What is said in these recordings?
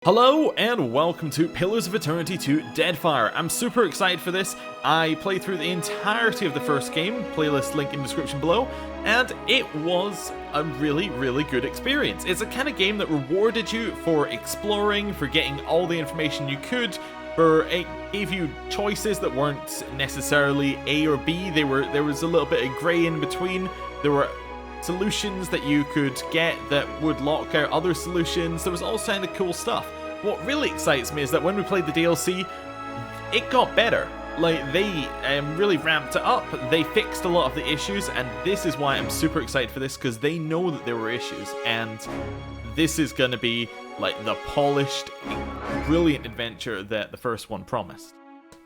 Hello and welcome to Pillars of Eternity 2 Deadfire. I'm super excited for this. I played through the entirety of the first game, playlist link in description below, and it was a really good experience. It's a kind of game that rewarded you for exploring, for getting all the information you could, for it gave you choices that weren't necessarily A or B. There was a little bit of grey in between. There were solutions that you could get that would lock out other solutions. There was all kind of cool stuff. What really excites me is that when we played the DLC, it got better. Like, they really ramped it up. They fixed a lot of the issues, and this is why I'm super excited for this, because they know that there were issues, and this is going to be like the polished, brilliant adventure that the first one promised.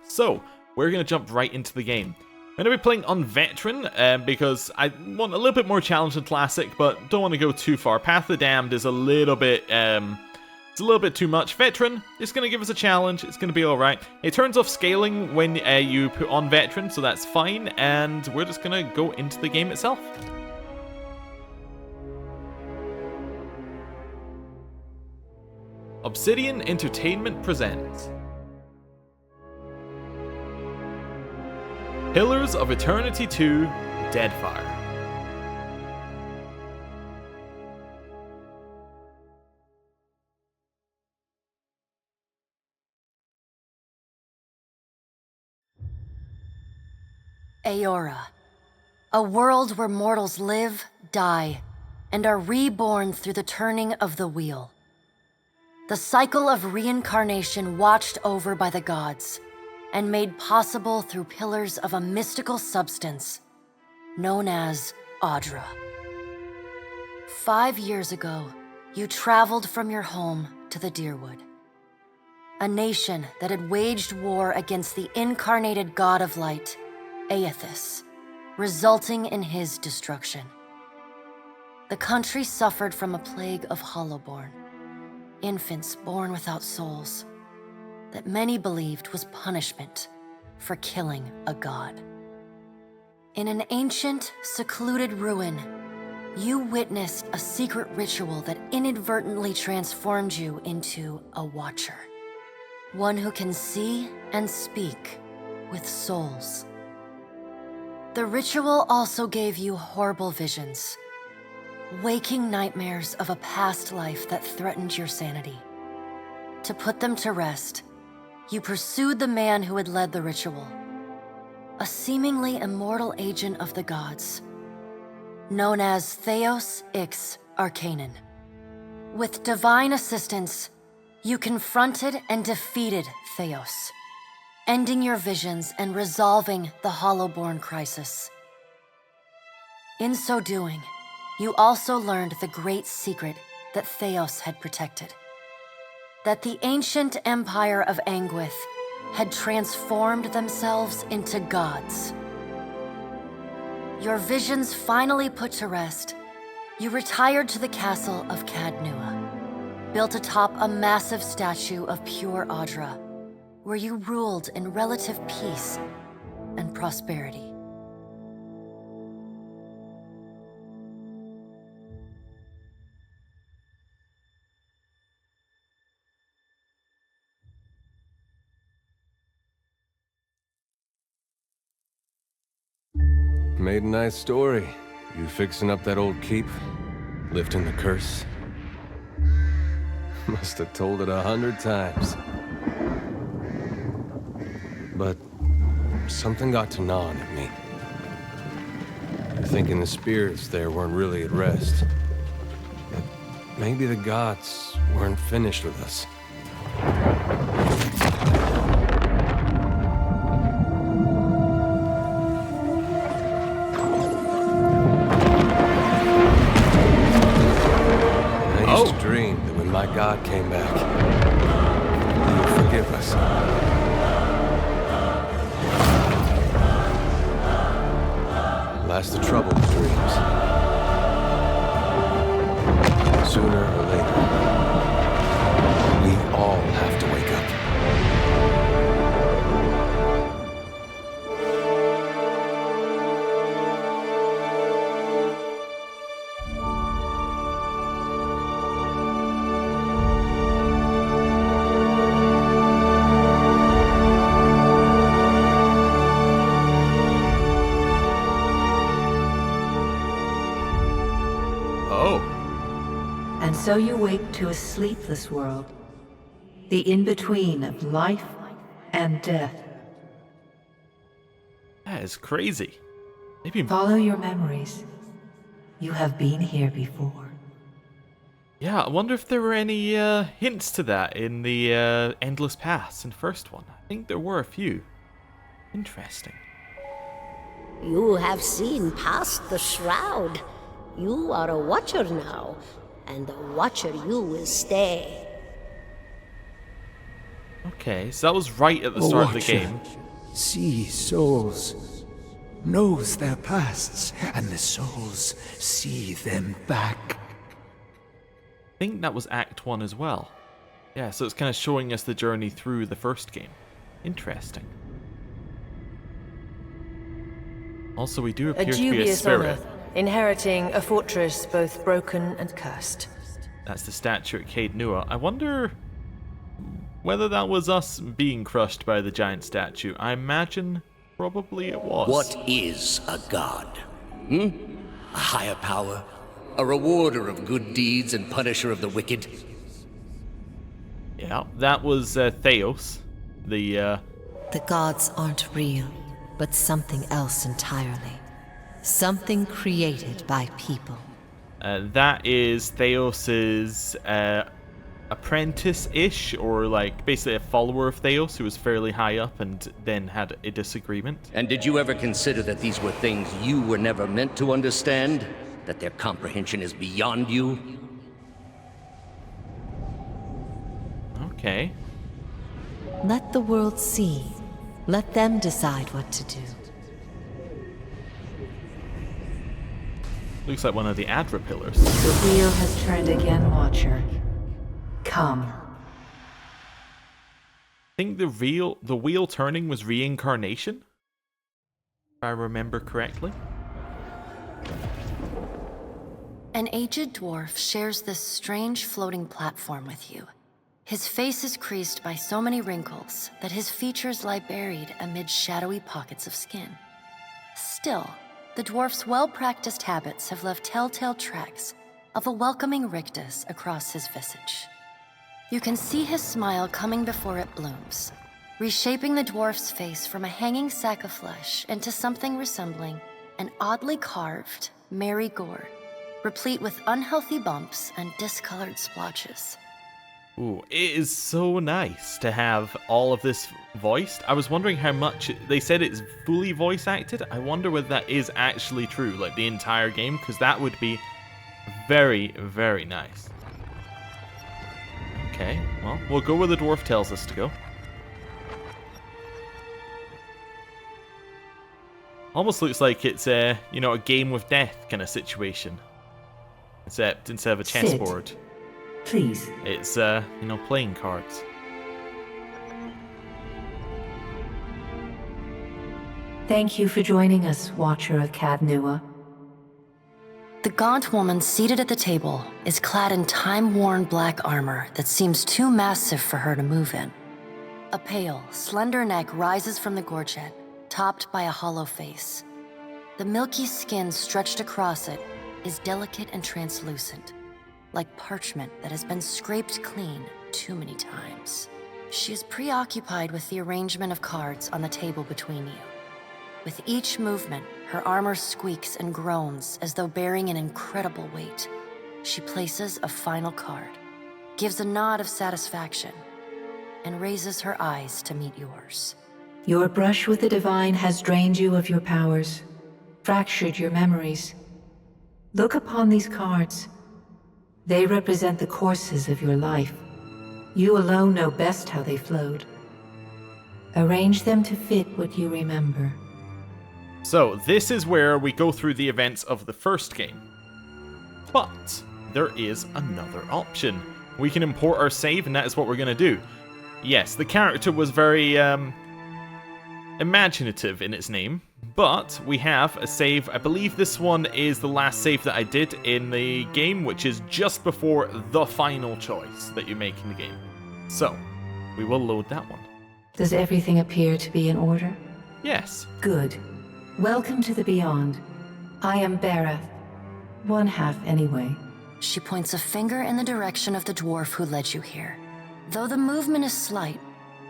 So, we're going to jump right into the game. I'm going to be playing on Veteran, because I want a little bit more challenge than Classic, but don't want to go too far. Path of the Damned is a little bit, it's a little bit too much. Veteran is going to give us a challenge. It's going to be alright. It turns off scaling when you put on Veteran, so that's fine, and we're just going to go into the game itself. Obsidian Entertainment presents Pillars of Eternity 2 Deadfire. Aora, a world where mortals live, die, and are reborn through the turning of the wheel. The cycle of reincarnation watched over by the gods, and made possible through pillars of a mystical substance known as Audra. 5 years ago, you traveled from your home to the Deerwood, a nation that had waged war against the incarnated god of light, Aethys, resulting in his destruction. The country suffered from a plague of hollowborn, infants born without souls, that many believed was punishment for killing a god. In an ancient, secluded ruin, you witnessed a secret ritual that inadvertently transformed you into a watcher, one who can see and speak with souls. The ritual also gave you horrible visions, waking nightmares of a past life that threatened your sanity. To put them to rest, you pursued the man who had led the ritual, a seemingly immortal agent of the gods, known as Theos Ix Arcanon. With divine assistance, you confronted and defeated Theos, ending your visions and resolving the Hollowborn crisis. In so doing, you also learned the great secret that Theos had protected: that the ancient empire of Anguith had transformed themselves into gods. Your visions finally put to rest, you retired to the castle of Cadnua, built atop a massive statue of pure Audra, where you ruled in relative peace and prosperity. Made a nice story. You fixing up that old keep, lifting the curse. Must have told it 100 times. But something got to gnawing at me. Thinking the spirits there weren't really at rest. But maybe the gods weren't finished with us. My God came back. He would forgive us. Last the troubled dreams. Sooner or later, we all have to wake up. so you wake to a sleepless world. The in-between of life and death. That is crazy. Maybe. Follow your memories. You have been here before. Yeah, I wonder if there were any hints to that in the Endless Paths in the first one. I think there were a few. Interesting. You have seen past the shroud. You are a watcher now, and a watcher you will stay. Okay, so that was right at the start of the game. Sees souls, knows their pasts, and the souls see them back. I think that was Act 1 as well. Yeah, so it's kind of showing us the journey through the first game. Interesting. Also, we do appear to be a dubious spirit. honor, inheriting a fortress both broken and cursed. That's the statue at Caed Nua. I wonder whether that was us being crushed by the giant statue. I imagine probably it was. What is a god? A higher power? A rewarder of good deeds and punisher of the wicked? Yeah, that was Theos. The gods aren't real, but something else entirely. Something created by people. that is Theos's apprentice-ish, or like basically a follower of Theos who was fairly high up and then had a disagreement. And did you ever consider that these were things you were never meant to understand? That their comprehension is beyond you? Okay. Let the world see. Let them decide what to do. Looks like one of the Adra pillars. The wheel has turned again, Watcher. Come. I think the wheel turning was reincarnation, if I remember correctly. An aged dwarf shares this strange floating platform with you. His face is creased by so many wrinkles that his features lie buried amid shadowy pockets of skin. Still, the dwarf's well-practiced habits have left telltale tracks of a welcoming rictus across his visage. You can see his smile coming before it blooms, reshaping the dwarf's face from a hanging sack of flesh into something resembling an oddly carved, merry gourd, replete with unhealthy bumps and discolored splotches. Ooh, it is so nice to have all of this voiced. I was wondering how much... They said it's fully voice acted. I wonder whether that is actually true, like the entire game, because that would be very, very nice. Okay, well, we'll go where the dwarf tells us to go. Almost looks like it's a, you know, a game with death kind of situation. Except instead of a chessboard, Please. it's, you know, playing cards. Thank you for joining us, Watcher of Caed Nua. The gaunt woman seated at the table is clad in time-worn black armor that seems too massive for her to move in. A pale, slender neck rises from the gorget, topped by a hollow face. The milky skin stretched across it is delicate and translucent, like parchment that has been scraped clean too many times. She is preoccupied with the arrangement of cards on the table between you. With each movement, her armor squeaks and groans as though bearing an incredible weight. She places a final card, gives a nod of satisfaction, and raises her eyes to meet yours. Your brush with the divine has drained you of your powers, fractured your memories. Look upon these cards. They represent the courses of your life. You alone know best how they flowed. Arrange them to fit what you remember. So, this is where we go through the events of the first game. But there is another option. We can import our save, and that is what we're going to do. Yes, the character was very imaginative in its name, but we have a save. I believe this one is the last save that I did in the game, which is just before the final choice that you make in the game. So, we will load that one. Does everything appear to be in order? Yes. Good. Welcome to the Beyond. I am Berath. One half, anyway. She points a finger in the direction of the dwarf who led you here. Though the movement is slight,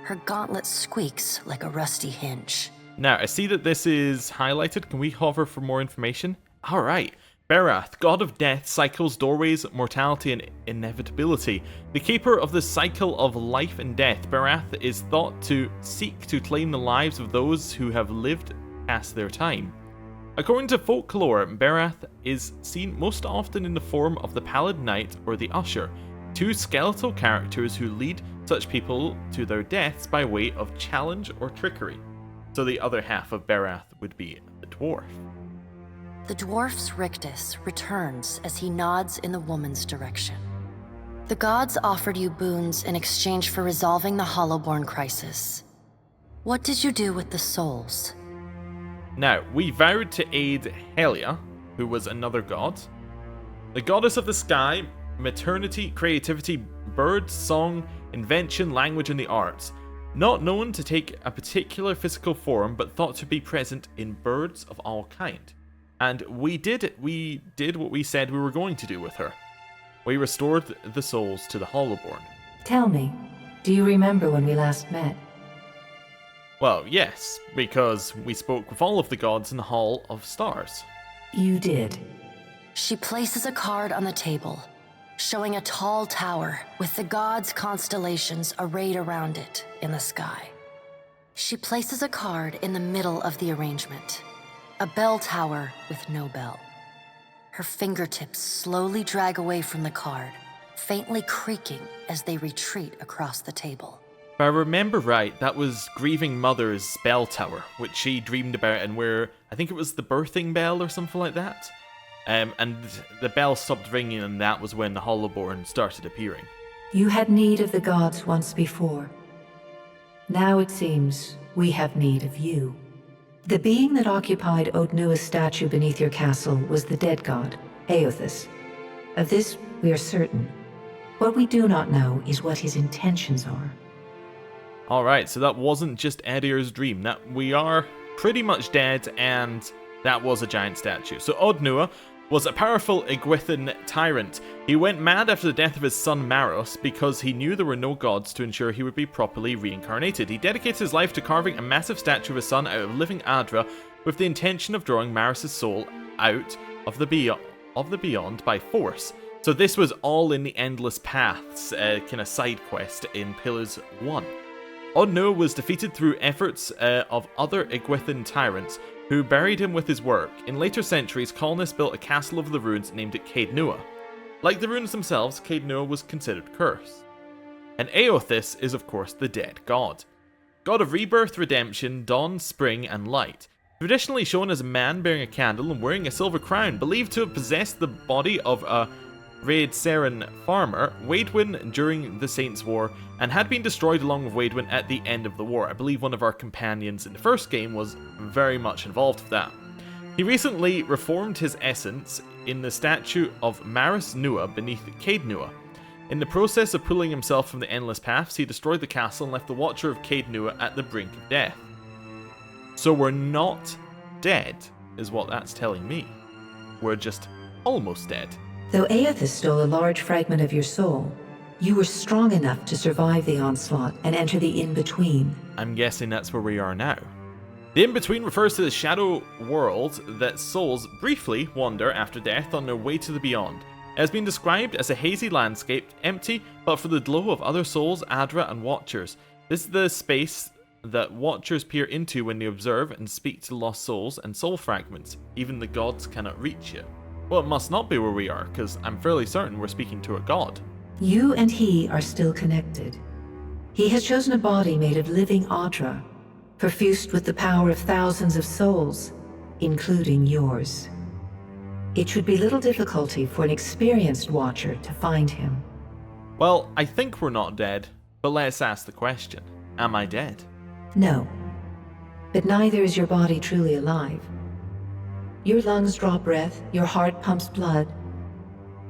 her gauntlet squeaks like a rusty hinge. Now, I see that this is highlighted. Can we hover for more information? Alright. Berath, god of death, cycles, doorways, mortality, and inevitability. The keeper of the cycle of life and death, Berath is thought to seek to claim the lives of those who have lived past their time. According to folklore, Berath is seen most often in the form of the Pallid Knight or the Usher, two skeletal characters who lead such people to their deaths by way of challenge or trickery. So the other half of Berath would be the dwarf. The dwarf's rictus returns as he nods in the woman's direction. The gods offered you boons in exchange for resolving the Hollowborn crisis. What did you do with the souls? Now, we vowed to aid Helia, who was another god, the goddess of the sky, maternity, creativity, birds, song, invention, language, and the arts. Not known to take a particular physical form, but thought to be present in birds of all kind. And we did what we said we were going to do with her. We restored the souls to the Hollowborn. Tell me, do you remember when we last met? Well, yes, because we spoke with all of the gods in the Hall of Stars. You did. She places a card on the table, showing a tall tower with the gods' constellations arrayed around it in the sky. She places a card in the middle of the arrangement, a bell tower with no bell. Her fingertips slowly drag away from the card, faintly creaking as they retreat across the table. If I remember right, that was Grieving Mother's bell tower, which she dreamed about, and where I think it was the birthing bell or something like that. And the bell stopped ringing, and that was when the Hollowborn started appearing. You had need of the gods once before. Now it seems we have need of you. The being that occupied Odnua's statue beneath your castle was the dead god, Aothis. Of this we are certain. What we do not know is what his intentions are. Alright, so that wasn't just Edir's dream. That we are pretty much dead, and that was a giant statue. So Odnua was a powerful Iguithan tyrant. He went mad after the death of his son Maros because he knew there were no gods to ensure he would be properly reincarnated. He dedicated his life to carving a massive statue of his son out of living Adra with the intention of drawing Maros' soul out of the beyond by force. So this was all in the Endless Paths kind of side quest in Pillars 1. Odnua was defeated through efforts of other Iguithan tyrants who buried him with his work. In later centuries, colonists built a castle over the ruins named it Caed Nua. Like the ruins themselves, Caed Nua was considered cursed. And Aothis is of course the dead god. God of rebirth, redemption, dawn, spring, and light. Traditionally shown as a man bearing a candle and wearing a silver crown, believed to have possessed the body of a Raid Seren farmer, Waidwin during the Saints' War, and had been destroyed along with Waidwin at the end of the war. I believe one of our companions in the first game was very much involved with that. He recently reformed his essence in the statue of Maris Nua beneath Caed Nua. In the process of pulling himself from the Endless Paths, he destroyed the castle and left the Watcher of Caed Nua at the brink of death. So we're not dead, is what that's telling me. We're just almost dead. Though Aothis stole a large fragment of your soul, you were strong enough to survive the onslaught and enter the in-between. I'm guessing that's where we are now. The in-between refers to the shadow world that souls briefly wander after death on their way to the beyond. It has been described as a hazy landscape, empty but for the glow of other souls, Adra, and Watchers. This is the space that Watchers peer into when they observe and speak to lost souls and soul fragments. Even the gods cannot reach it. Well, it must not be where we are, because I'm fairly certain we're speaking to a god. You and he are still connected. He has chosen a body made of living Adra, perfused with the power of thousands of souls, including yours. It should be little difficulty for an experienced Watcher to find him. Well, I think we're not dead, but let's ask the question. Am I dead? No. But neither is your body truly alive. Your lungs draw breath, your heart pumps blood,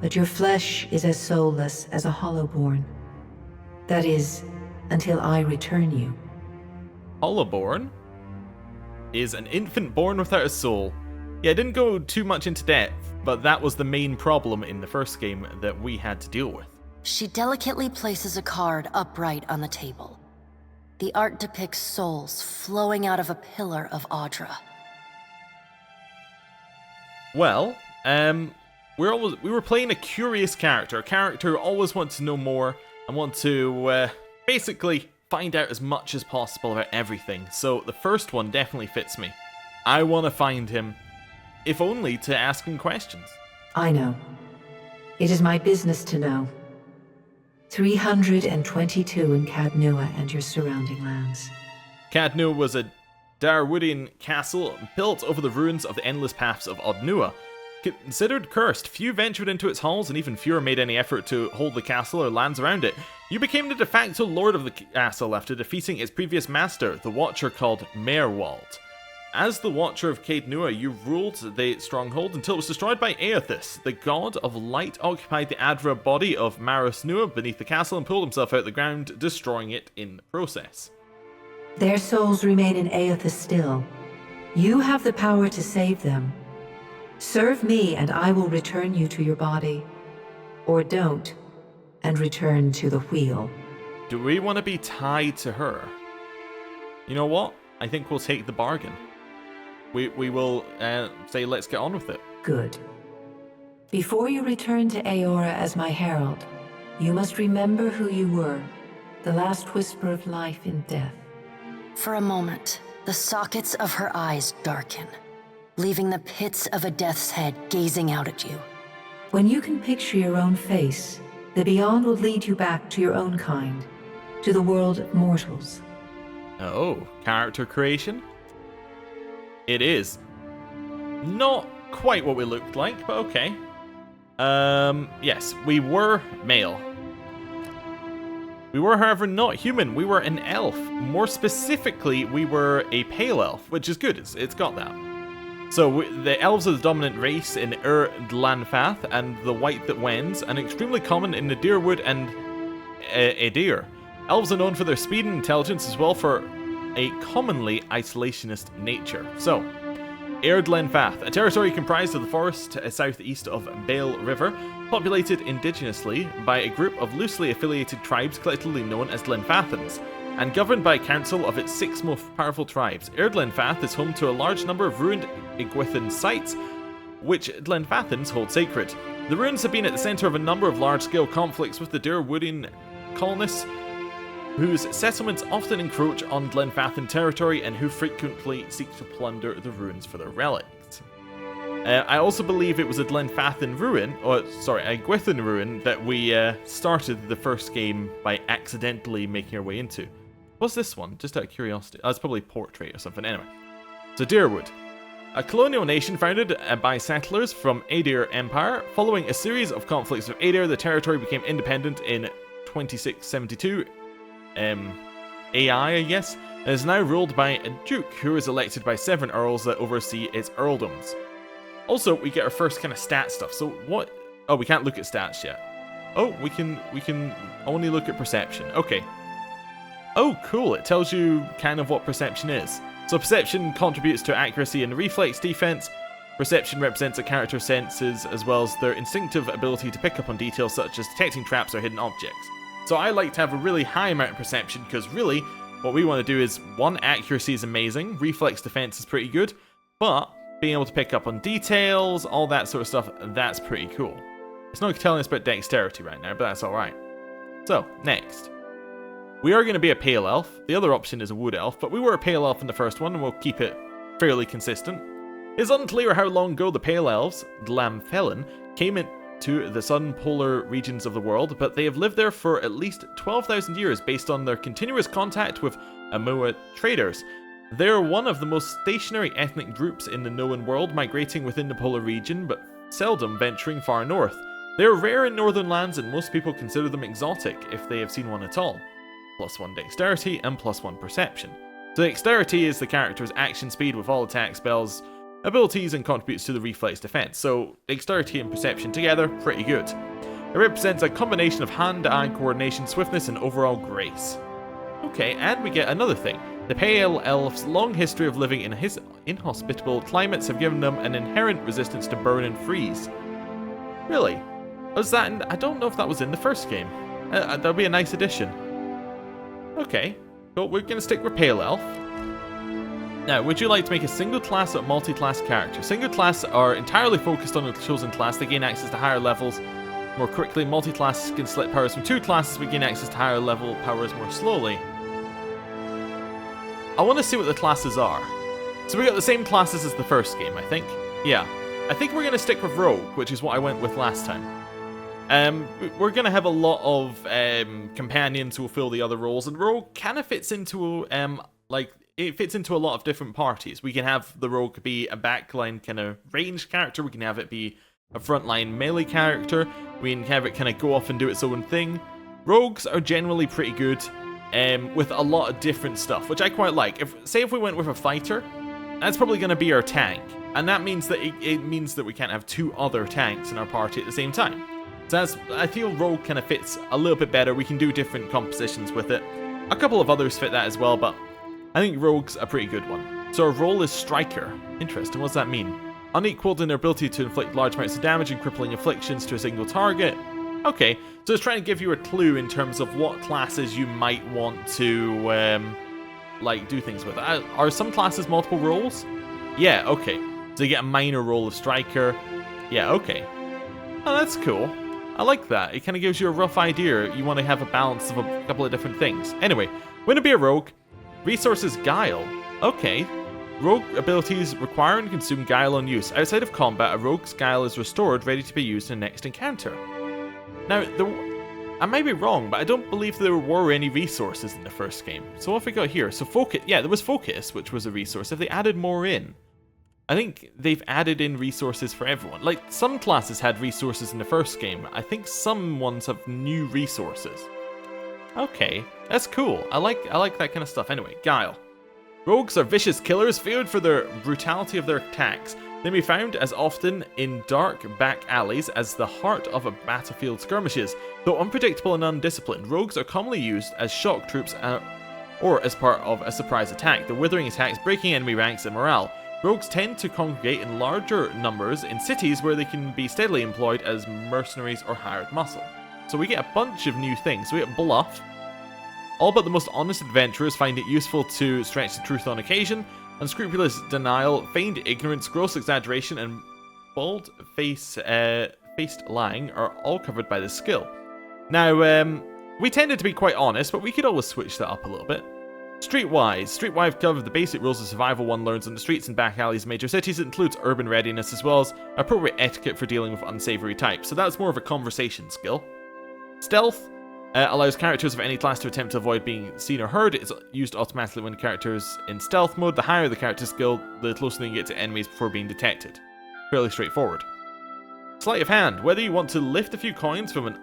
but your flesh is as soulless as a Hollowborn. That is, until I return you. Hollowborn is an infant born without a soul. Yeah, it didn't go too much into depth, but that was the main problem in the first game that we had to deal with. She delicately places a card upright on the table. The art depicts souls flowing out of a pillar of Audra. Well, we were playing a curious character, a character who always wants to know more and want to basically find out as much as possible about everything. So the first one definitely fits me. I want to find him, if only to ask him questions. I know. It is my business to know. 322 in Cadnua and your surrounding lands. Cadnua was a Darwoodian castle built over the ruins of the endless paths of Odnua. Considered cursed, few ventured into its halls and even fewer made any effort to hold the castle or lands around it. You became the de facto lord of the castle after defeating its previous master, the Watcher called Merwald. As the Watcher of Cadnua, you ruled the stronghold until it was destroyed by Aethys. The god of light occupied the Adra body of Maros Nua beneath the castle and pulled himself out the ground, destroying it in the process. Their souls remain in Aethys still. You have the power to save them. Serve me and I will return you to your body. Or don't, and return to the wheel. Do we want to be tied to her? You know what? I think we'll take the bargain. We will say let's get on with it. Good. Before you return to Aora as my herald, you must remember who you were, the last whisper of life in death. For a moment, the sockets of her eyes darken, leaving the pits of a death's head gazing out at you. When you can picture your own face, the beyond will lead you back to your own kind, to the world of mortals. Oh, character creation? It is. Not quite what we looked like, but okay. Yes, we were male. We were, however, not human. We were an elf. More specifically, we were a pale elf, which is good. It's got that. So the elves are the dominant race in Lanfath and the White That Wends, and extremely common in the Deerwood and Adir. Elves are known for their speed and intelligence, as well for a commonly isolationist nature. So, Erd Lenfath, a territory comprised of the forest southeast of Bale River, populated indigenously by a group of loosely affiliated tribes collectively known as Lenfathans, and governed by a council of its 6 most powerful tribes. Erd Lenfath is home to a large number of ruined Iguithan sites, which Lenfathans hold sacred. The ruins have been at the centre of a number of large-scale conflicts with the Durwoodian colonists, whose settlements often encroach on Glenfathan territory and who frequently seek to plunder the ruins for their relics. I also believe it was a Glenfathan ruin, a Gwithan ruin, that we started the first game by accidentally making our way into. What's this one? Just out of curiosity. Oh, it's probably Portrait or something. Anyway. So Deerwood. A colonial nation founded by settlers from Adir Empire. Following a series of conflicts with Adir, the territory became independent in 2672. AI, I guess, and is now ruled by a duke who is elected by 7 earls that oversee its earldoms. Also, we get our first kind of stat stuff. So what? Oh, we can't look at stats yet. Oh, we can only look at perception. Okay. Oh, cool. It tells you kind of what perception is. So perception contributes to accuracy and reflex defense. Perception represents a character's senses as well as their instinctive ability to pick up on details such as detecting traps or hidden objects. So I like to have a really high amount of perception because really what we want to do is, 1, accuracy is amazing, reflex defense is pretty good, but being able to pick up on details, all that sort of stuff, that's pretty cool. It's not telling us about dexterity right now, but that's alright. So, next. We are going to be a pale elf. The other option is a wood elf, but we were a pale elf in the first one and we'll keep it fairly consistent. It's unclear how long ago the pale elves, Dlamfelin, came into the southern polar regions of the world, but they have lived there for at least 12,000 years based on their continuous contact with Amoa traders. They are one of the most stationary ethnic groups in the known world, migrating within the polar region, but seldom venturing far north. They are rare in northern lands, and most people consider them exotic if they have seen one at all. +1 dexterity and +1 perception. So dexterity is the character's action speed with all attack spells, abilities, and contributes to the reflex defense. So dexterity and perception together, pretty good. It represents a combination of hand-eye coordination, swiftness, and overall grace. Okay, and we get another thing. The Pale Elf's long history of living in inhospitable climates have given them an inherent resistance to burn and freeze. Really? Was that in, I don't know if that was in the first game. That'll be a nice addition. Okay, so we're going to stick with Pale Elf. Now, would you like to make a single class or multi-class character? Single class are entirely focused on a chosen class. They gain access to higher levels more quickly. Multi-class can select powers from 2 classes, but gain access to higher level powers more slowly. I want to see what the classes are. So we got the same classes as the first game, I think. Yeah. I think we're going to stick with Rogue, which is what I went with last time. We're going to have a lot of companions who will fill the other roles, and Rogue kind of fits into, it fits into a lot of different parties. We can have the Rogue be a backline kind of ranged character, we can have it be a frontline melee character, we can have it kind of go off and do its own thing. Rogues are generally pretty good, with a lot of different stuff, which I quite like. Say if we went with a fighter, that's probably going to be our tank, and that means that it means that we can't have 2 other tanks in our party at the same time. So I feel Rogue kind of fits a little bit better. We can do different compositions with it. A couple of others fit that as well, but I think Rogue's a pretty good one. So our role is Striker. Interesting, what does that mean? Unequaled in their ability to inflict large amounts of damage and crippling afflictions to a single target. Okay, so it's trying to give you a clue in terms of what classes you might want to, do things with. Are some classes multiple roles? Yeah, okay. So you get a minor role of Striker. Yeah, okay. Oh, that's cool. I like that. It kind of gives you a rough idea. You want to have a balance of a couple of different things. Anyway, we're going to be a Rogue. Resources Guile. Okay. Rogue abilities require and consume Guile on use. Outside of combat, a Rogue's Guile is restored, ready to be used in the next encounter. Now, I may be wrong, but I don't believe there were any resources in the first game. So what have we got here? So Focus, yeah, there was Focus, which was a resource. Have they added more in? I think they've added in resources for everyone. Like, some classes had resources in the first game. I think some ones have new resources. Okay, that's cool. I like that kind of stuff. Anyway, Guile. Rogues are vicious killers, feared for their brutality of their attacks. They may be found as often in dark back alleys as the heart of a battlefield skirmishes. Though unpredictable and undisciplined, rogues are commonly used as shock troops or as part of a surprise attack. The withering attacks, breaking enemy ranks and morale. Rogues tend to congregate in larger numbers in cities where they can be steadily employed as mercenaries or hired muscle. So we get a bunch of new things. We get Bluff. All but the most honest adventurers find it useful to stretch the truth on occasion. Unscrupulous denial, feigned ignorance, gross exaggeration, and bald-faced lying are all covered by this skill. Now, we tended to be quite honest, but we could always switch that up a little bit. Streetwise. Streetwise covered the basic rules of survival one learns on the streets and back alleys of major cities. It includes urban readiness as well as appropriate etiquette for dealing with unsavory types. So that's more of a conversation skill. Stealth allows characters of any class to attempt to avoid being seen or heard. It's used automatically when the character is in stealth mode. The higher the character skill, the closer they can get to enemies before being detected. Fairly straightforward. Sleight of hand. Whether you want to lift a few coins from an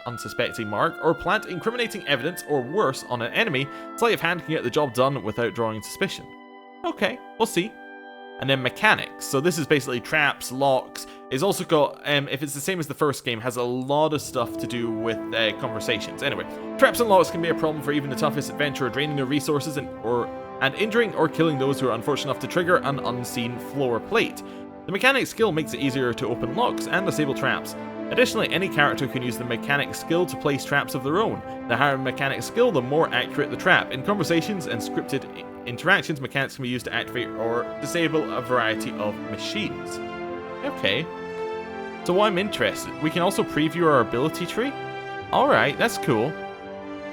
unsuspecting mark, or plant incriminating evidence, or worse, on an enemy, sleight of hand can get the job done without drawing suspicion. Okay, we'll see. And then mechanics. So this is basically traps, locks. It's also got, if it's the same as the first game, has a lot of stuff to do with conversations. Anyway, traps and locks can be a problem for even the toughest adventurer, draining their resources and injuring or killing those who are unfortunate enough to trigger an unseen floor plate. The mechanic skill makes it easier to open locks and disable traps. Additionally, any character can use the mechanic skill to place traps of their own. The higher mechanic skill, the more accurate the trap. In conversations and scripted interactions, mechanics can be used to activate or disable a variety of machines. Okay. So what I'm interested, we can also preview our ability tree? Alright, that's cool.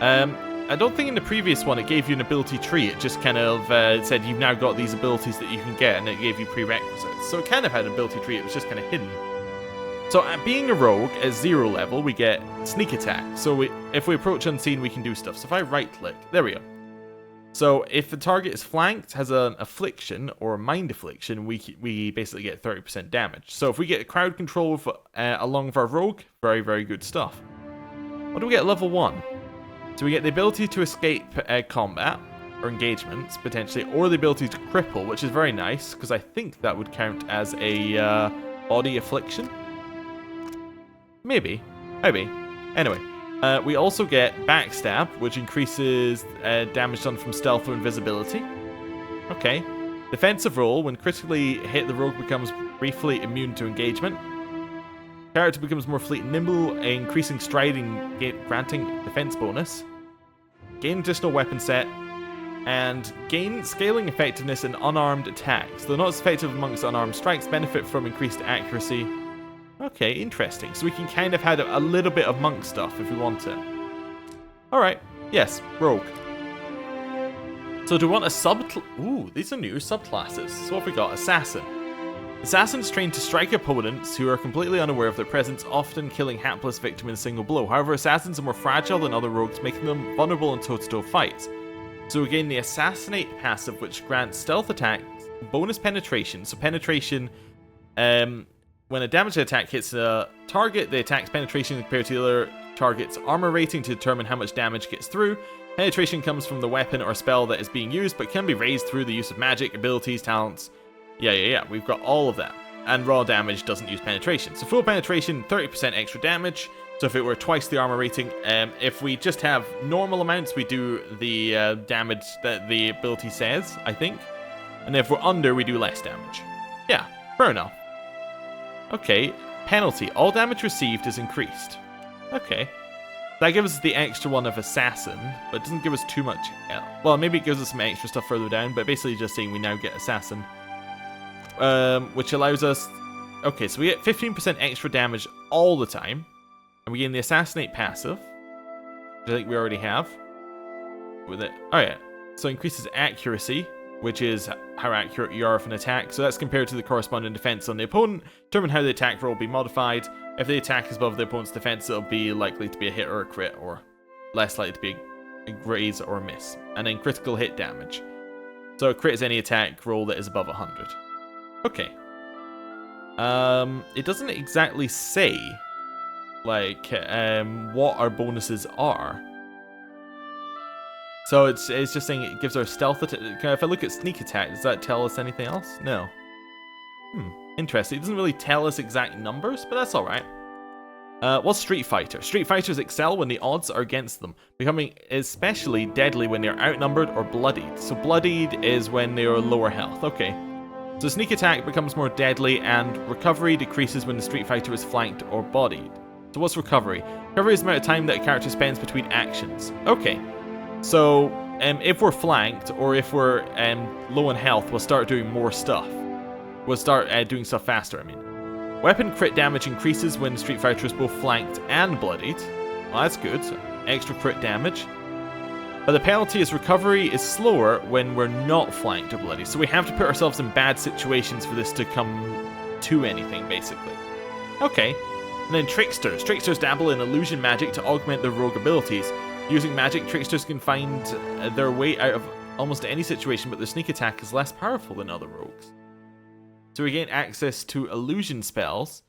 I don't think in the previous one it gave you an ability tree, it just kind of said you've now got these abilities that you can get, and it gave you prerequisites. So it kind of had an ability tree, it was just kind of hidden. So being a rogue, at 0 level, we get sneak attack. So if we approach unseen, we can do stuff. So if I right click, there we go. So if the target is flanked, has an affliction or a mind affliction, we basically get 30% damage. So if we get crowd control with, along with our rogue, very, very good stuff. What do we get at level 1? So we get the ability to escape combat or engagements, potentially, or the ability to cripple, which is very nice, because I think that would count as a body affliction. Maybe. Anyway, we also get backstab, which increases damage done from stealth or invisibility. Okay. Defensive roll. When critically hit, the rogue becomes briefly immune to engagement. Character becomes more fleet and nimble, increasing striding, granting defense bonus. Gain additional weapon set. And gain scaling effectiveness in unarmed attacks. Though not as effective amongst unarmed strikes, benefit from increased accuracy. Okay, interesting. So we can kind of have a little bit of monk stuff if we want it. Alright, yes, rogue. So do we want a Ooh, these are new subclasses. So what have we got? Assassin. Assassins trained to strike opponents who are completely unaware of their presence, often killing hapless victim in a single blow. However, assassins are more fragile than other rogues, making them vulnerable in toe-to-toe fights. So we gain the Assassinate passive, which grants stealth attacks, bonus penetration. So penetration, when a damaged attack hits a target, the attack's penetration compared to the other target's armor rating to determine how much damage gets through. Penetration comes from the weapon or spell that is being used, but can be raised through the use of magic, abilities, talents. Yeah, we've got all of that. And raw damage doesn't use penetration. So full penetration, 30% extra damage. So if it were twice the armor rating, if we just have normal amounts, we do the damage that the ability says, I think. And if we're under, we do less damage. Yeah, fair enough. Okay, penalty. All damage received is increased. Okay. That gives us the extra one of Assassin, but it doesn't give us too much. Well, maybe it gives us some extra stuff further down, but basically just saying we now get Assassin. Which allows us... Okay, so we get 15% extra damage all the time. And we gain the Assassinate passive, which I think we already have. With it. Oh yeah. So it increases accuracy, which is how accurate you are with an attack. So that's compared to the corresponding defense on the opponent. Determine how the attack roll will be modified. If the attack is above the opponent's defense, it'll be likely to be a hit or a crit, or less likely to be a graze or a miss. And then critical hit damage. So a crit is any attack roll that is above 100. Okay. It doesn't exactly say like what our bonuses are. So it's just saying it gives our stealth attack. If I look at sneak attack, does that tell us anything else? No. Interesting. It doesn't really tell us exact numbers, but that's alright. What's Street Fighter? Street Fighters excel when the odds are against them, becoming especially deadly when they're outnumbered or bloodied. So bloodied is when they are lower health. Okay. So sneak attack becomes more deadly, and recovery decreases when the Street Fighter is flanked or bodied. So what's recovery? Recovery is the amount of time that a character spends between actions. Okay. So if we're flanked, or if we're low in health, we'll start doing more stuff. We'll start doing stuff faster, I mean. Weapon crit damage increases when Street Fighter is both flanked and bloodied. Well, that's good. Extra crit damage. But the penalty is recovery is slower when we're not flanked or bloodied. So we have to put ourselves in bad situations for this to come to anything, basically. Okay. And then Tricksters. Tricksters dabble in illusion magic to augment their rogue abilities. Using magic, Tricksters can find their way out of almost any situation, but their sneak attack is less powerful than other rogues. So we gain access to illusion spells,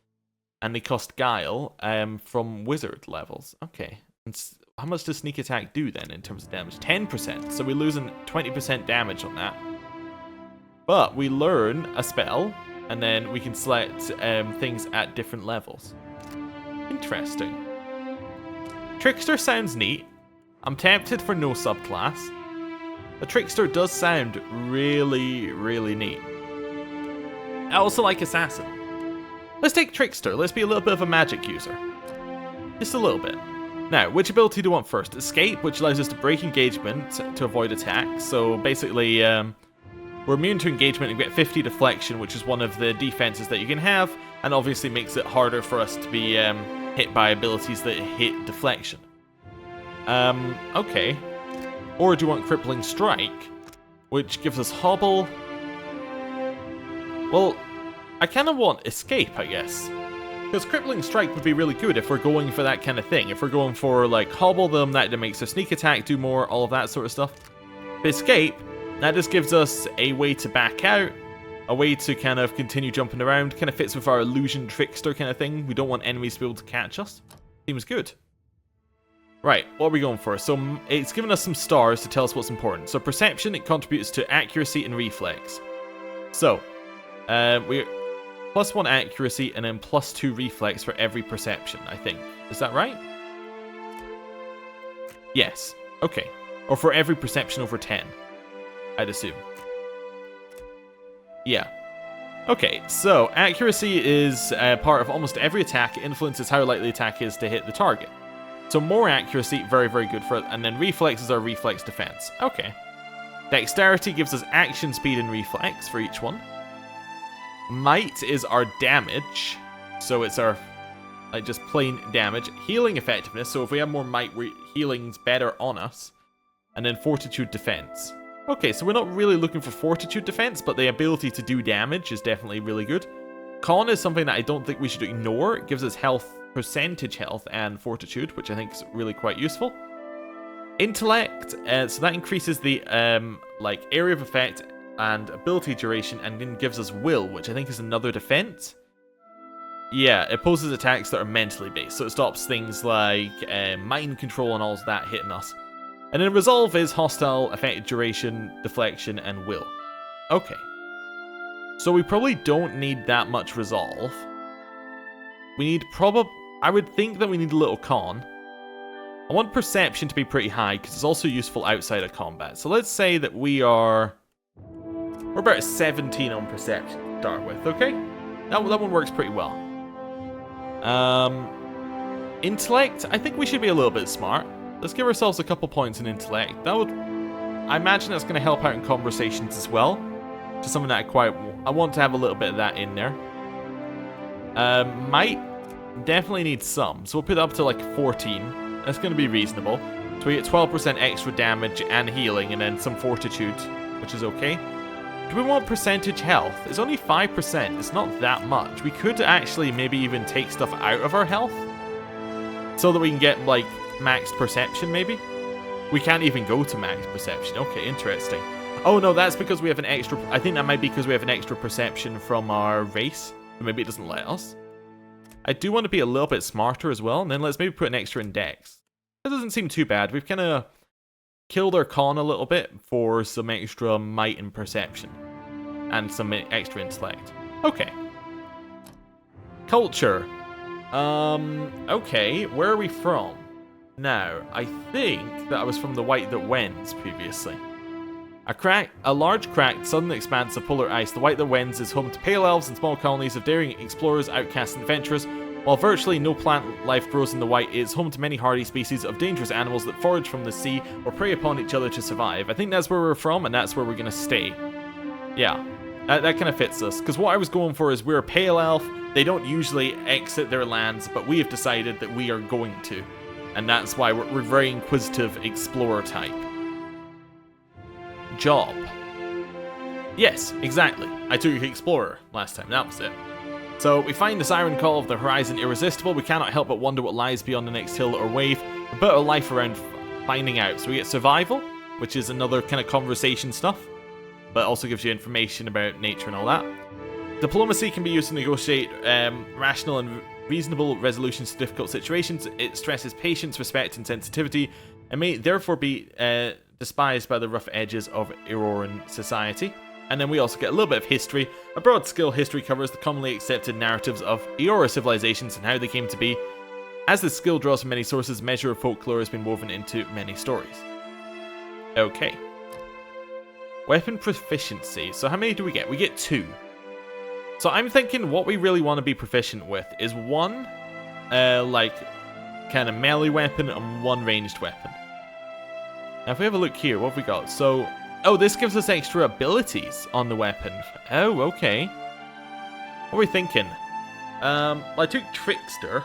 and they cost guile from wizard levels. Okay. And how much does sneak attack do then in terms of damage? 10%. So we're losing 20% damage on that. But we learn a spell, and then we can select things at different levels. Interesting. Trickster sounds neat. I'm tempted for no subclass. The Trickster does sound really, really neat. I also like Assassin. Let's take Trickster. Let's be a little bit of a magic user. Just a little bit. Now, which ability do you want first? Escape, which allows us to break engagement to avoid attack. So basically, we're immune to engagement and get 50 deflection, which is one of the defenses that you can have, and obviously makes it harder for us to be hit by abilities that hit deflection. Okay. Or do you want Crippling Strike, which gives us Hobble? Well, I kind of want Escape, I guess. Because Crippling Strike would be really good if we're going for that kind of thing. If we're going for, like, Hobble them, that makes their sneak attack do more, all of that sort of stuff. But Escape, that just gives us a way to back out, a way to kind of continue jumping around. Kind of fits with our Illusion Trickster kind of thing. We don't want enemies to be able to catch us. Seems good. Right, what are we going for? So it's given us some stars to tell us what's important. So Perception, it contributes to accuracy and reflex. So, we +1 accuracy and then +2 reflex for every perception, I think. Is that right? Yes. Okay. Or for every perception over 10, I'd assume. Yeah. Okay, so accuracy is part of almost every attack. It influences how likely the attack is to hit the target. So more accuracy, very, very good for it. And then reflex is our reflex defense. Okay. Dexterity gives us action, speed, and reflex for each one. Might is our damage. So it's our, like, just plain damage. Healing effectiveness, so if we have more might, healing's better on us. And then fortitude defense. Okay, so we're not really looking for fortitude defense, but the ability to do damage is definitely really good. Con is something that I don't think we should ignore. It gives us health, percentage health, and fortitude, which I think is really quite useful. Intellect, so that increases the like area of effect and ability duration, and then gives us will, which I think is another defense. Yeah, it opposes attacks that are mentally based, so it stops things like mind control and all of that hitting us. And then resolve is hostile, effect duration, deflection, and will. Okay. So we probably don't need that much resolve. We need I would think that we need a little con. I want perception to be pretty high, because it's also useful outside of combat. So let's say that we're about a 17 on perception to start with, okay? That one works pretty well. Intellect, I think we should be a little bit smart. Let's give ourselves a couple points in intellect. I imagine that's going to help out in conversations as well. Just something that I want to have a little bit of that in there. Might definitely need some, so we'll put it up to like 14. That's going to be reasonable. So we get 12% extra damage and healing, and then some fortitude, which is okay. Do we want percentage health? It's only 5%. It's not that much. We could actually maybe even take stuff out of our health, so that we can get like maxed perception, maybe? We can't even go to max perception. Okay, interesting. Oh no, that's because we have an extra... I think that might be because we have an extra perception from our race. Maybe it doesn't let us. I do want to be a little bit smarter as well, and then let's maybe put an extra in dex. That doesn't seem too bad. We've kind of killed our con a little bit for some extra might and perception. And some extra intellect. Okay. Culture. Okay, where are we from? Now, I think that I was from the White That Wends previously. A large cracked southern expanse of polar ice, the White That Wends is home to pale elves and small colonies of daring explorers, outcasts, and adventurers. While virtually no plant life grows in the White, it is home to many hardy species of dangerous animals that forage from the sea or prey upon each other to survive. I think that's where we're from, and that's where we're going to stay. Yeah, that kind of fits us, because what I was going for is we're a pale elf. They don't usually exit their lands, but we have decided that we are going to. And that's why we're very inquisitive explorer type. Job. Yes, exactly. I took explorer last time, that was it. So we find the siren call of the horizon irresistible. We cannot help but wonder what lies beyond the next hill or wave. We put our life around finding out. So we get survival, which is another kind of conversation stuff, but also gives you information about nature and all that. Diplomacy can be used to negotiate rational and reasonable resolutions to difficult situations. It stresses patience, respect, and sensitivity, and may therefore be despised by the rough edges of Auroran society. And then we also get a little bit of history. A broad skill history covers the commonly accepted narratives of Eora civilizations and how they came to be. As the skill draws from many sources, a measure of folklore has been woven into many stories. Okay. Weapon proficiency. So how many do we get? We get 2. So I'm thinking what we really want to be proficient with is 1, like, kind of melee weapon and 1 ranged weapon. Now if we have a look here, what have we got? So, oh, this gives us extra abilities on the weapon. Oh, okay. What are we thinking? Well, I took Trickster.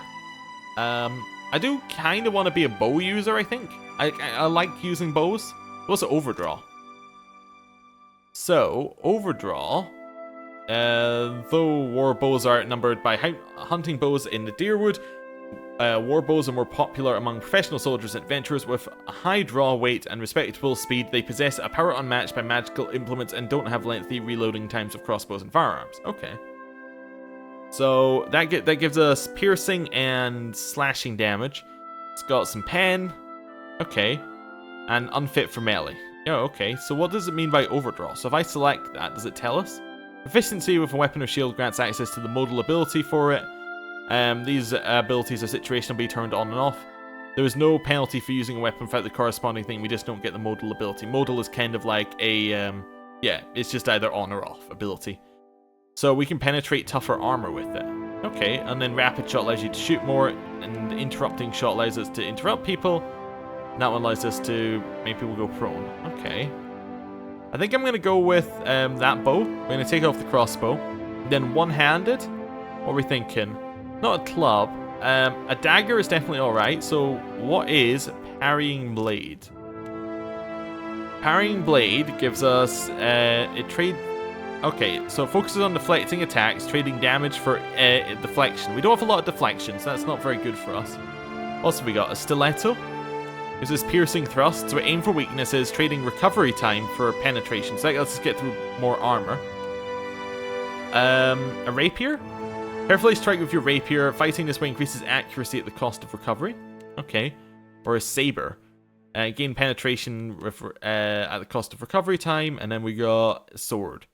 I do kind of want to be a bow user, I think. I like using bows. What's Overdraw? So, Overdraw... though war bows are outnumbered by hunting bows in the Deerwood, war bows are more popular among professional soldiers and adventurers. With a high draw weight and respectable speed, they possess a power unmatched by magical implements and don't have lengthy reloading times of crossbows and firearms. Okay. So that gives us piercing and slashing damage. It's got some pen. Okay. And unfit for melee. Oh, okay. So what does it mean by overdraw? So if I select that, does it tell us? Proficiency with a weapon or shield grants access to the modal ability for it. These abilities are situationally turned on and off. There is no penalty for using a weapon without the corresponding thing. We just don't get the modal ability. Modal is kind of like a, yeah, it's just either on or off ability. So we can penetrate tougher armor with it. Okay, and then rapid shot allows you to shoot more, and interrupting shot allows us to interrupt people. And that one allows us to make people go prone. Okay. I think I'm going to go with that bow. We're going to take off the crossbow. Then one-handed. What are we thinking? Not a club. A dagger is definitely alright. So what is parrying blade? Parrying blade gives us a trade... Okay, so it focuses on deflecting attacks, trading damage for deflection. We don't have a lot of deflection, so that's not very good for us. Also, we got a stiletto. Gives us piercing thrust, so we aim for weaknesses, trading recovery time for penetration. So that lets us get through more armor. A rapier. Carefully strike with your rapier. Fighting this way increases accuracy at the cost of recovery. Okay. Or a saber. Gain penetration at the cost of recovery time. And then we got a sword.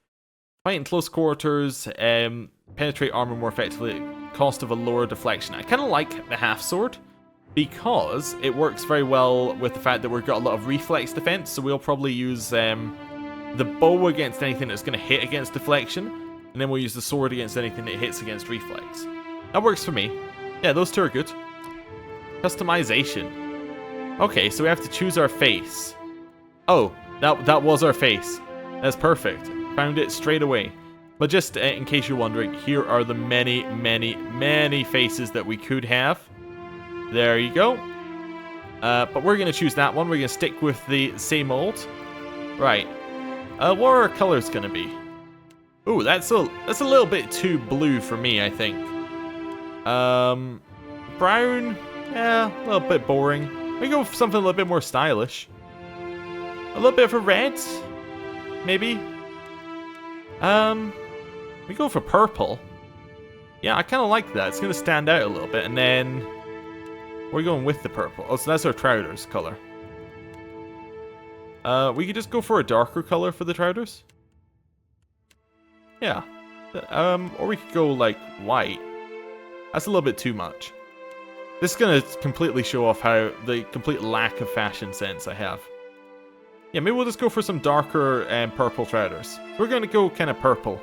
Fight in close quarters, penetrate armor more effectively at cost of a lower deflection. I kind of like the half sword because it works very well with the fact that we've got a lot of reflex defense, so we'll probably use the bow against anything that's going to hit against deflection, and then we'll use the sword against anything that hits against reflex. That works for me. Yeah, those two are good. Customization. Okay, so we have to choose our face. Oh, that was our face. That's perfect. Found it straight away. But just in case you're wondering, here are the many, many, many faces that we could have. There you go. But we're going to choose that one. We're going to stick with the same old. Right. What are our colors going to be? Ooh, that's a little bit too blue for me, I think. Brown? Yeah, a little bit boring. We go for something a little bit more stylish. A little bit of a red? Maybe? We go for purple. Yeah, I kind of like that. It's going to stand out a little bit. And then we're going with the purple. Oh, so that's our trousers color. We could just go for a darker color for the trousers. Yeah. Or we could go like white. That's a little bit too much. This is going to completely show off how the complete lack of fashion sense I have. Yeah, maybe we'll just go for some darker purple trousers. We're going to go kind of purple.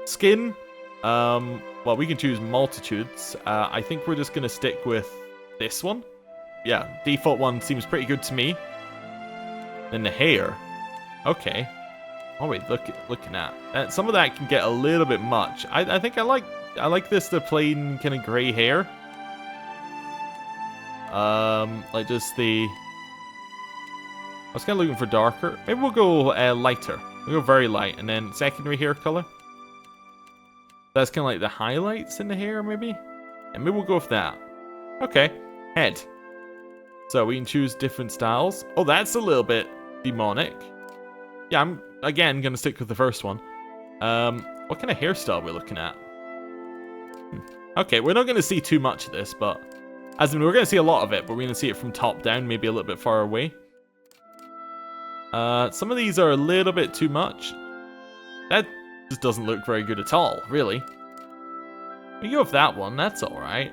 Skin, well, we can choose multitudes. I think we're just going to stick with this one. Yeah, default one seems pretty good to me. Then the hair. Okay. Oh wait, looking at some of that can get a little bit much. I think I like this, the plain kind of grey hair. Like just the... I was kind of looking for darker. Maybe we'll go lighter. We'll go very light. And then secondary hair color. That's kind of like the highlights in the hair, maybe? And maybe we'll go with that. Okay. Head. So we can choose different styles. Oh, that's a little bit demonic. Yeah, I'm, again, going to stick with the first one. What kind of hairstyle are we looking at? Okay, we're not going to see too much of this, but... As in, we're going to see a lot of it, but we're going to see it from top down, maybe a little bit far away. Some of these are a little bit too much. That just doesn't look very good at all, really. We go with that one, that's alright.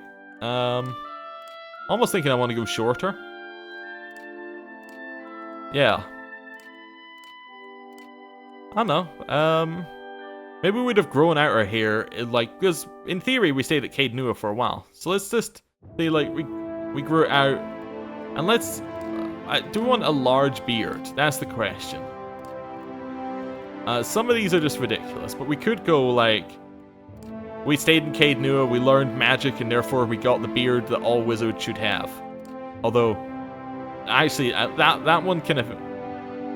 Almost thinking I want to go shorter. Yeah. I don't know. Maybe we'd have grown out our hair, like, because in theory we stayed at Caed Nua for a while. So let's just say, like, we grew it out, and let's... do we want a large beard? That's the question. Some of these are just ridiculous, but we could go, like... We stayed in Caed Nua, we learned magic, and therefore we got the beard that all wizards should have. Although, actually, that one kind of...